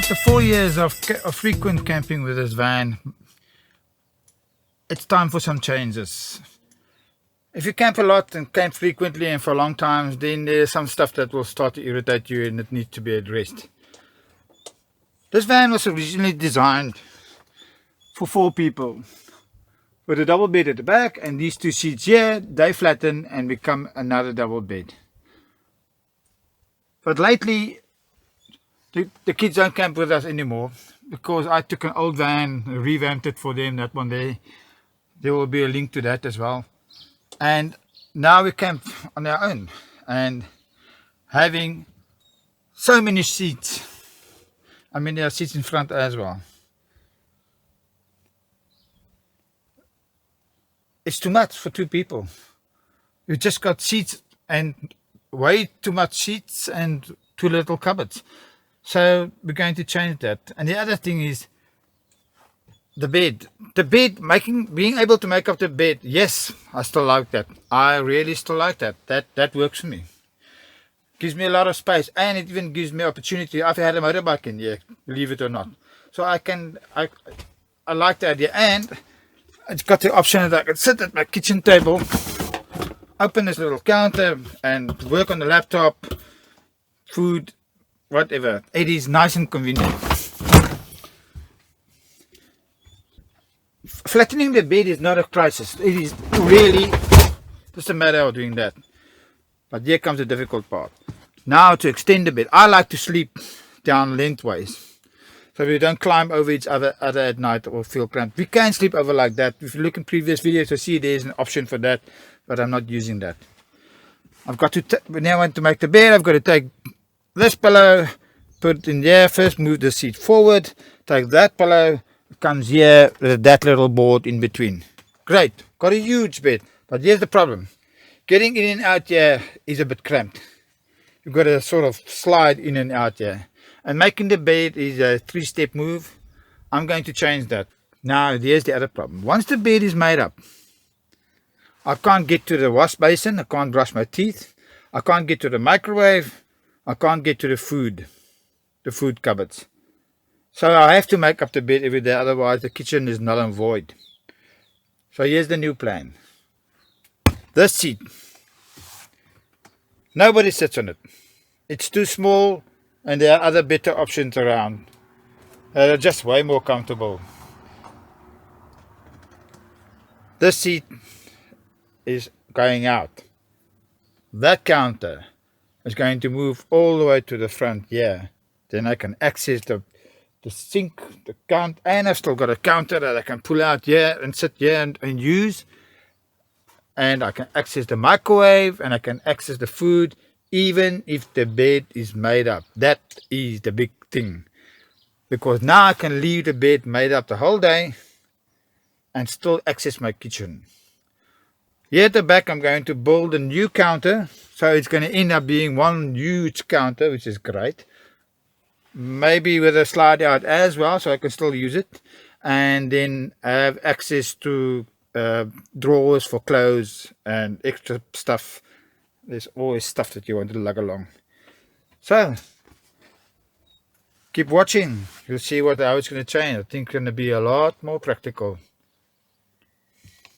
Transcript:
After 4 years of frequent camping with this van, it's time for some changes. If you camp a lot and camp frequently and for a long time, then there's some stuff that will start to irritate you and it needs to be addressed. This van was originally designed for 4 people, with a double bed at the back, and these 2 seats here, they flatten and become another double bed. But lately, the kids don't camp with us anymore, because I took an old van, revamped it for them. That one there will be a link to that as well. And now we camp on our own, and having so many seats. I mean, there are seats in front as well. It's too much for 2 people. You just got seats and way too much seats and too little cupboards. So we're going to change that. And the other thing is the bed. The bed, being able to make up the bed. Yes, I still like that. I really still like that. That works for me. Gives me a lot of space, and it even gives me opportunity. I've had a motorbike in here, believe it or not. So I like the idea, and it's got the option that I can sit at my kitchen table, open this little counter and work on the laptop, food, whatever. It is nice and convenient. Flattening the bed is not a crisis. It is really just a matter of doing that. But here comes the difficult part. Now to extend the bed. I like to sleep down lengthways, so we don't climb over each other at night or feel cramped. We can sleep over like that. If you look in previous videos, you'll see there's an option for that, but I'm not using that. I've got to, when I want to make the bed, I've got to take this pillow, put it in there, first move the seat forward, take that pillow, it comes here with that little board in between. Great, got a huge bed. But here's the problem. Getting in and out here is a bit cramped. You've got to sort of slide in and out here. And making the bed is a 3-step move. I'm going to change that. Now, here's the other problem. Once the bed is made up, I can't get to the wash basin. I can't brush my teeth. I can't get to the microwave. I can't get to the food cupboards. So I have to make up the bed every day. Otherwise, the kitchen is null and void. So here's the new plan. This seat, nobody sits on it. It's too small, and there are other better options around that are just way more comfortable. This seat is going out. That counter is going to move all the way to the front here. Then I can access the sink, the count, and I've still got a counter that I can pull out here and sit here and use. And I can access the microwave, and I can access the food, even if the bed is made up. That is the big thing. Because now I can leave the bed made up the whole day and still access my kitchen. Here at the back, I'm going to build a new counter. So it's going to end up being one huge counter, which is great. Maybe with a slide out as well, so I can still use it. And then I have access to drawers for clothes and extra stuff. There's always stuff that you want to lug along. So keep watching. You'll see how it's going to change. I think it's going to be a lot more practical.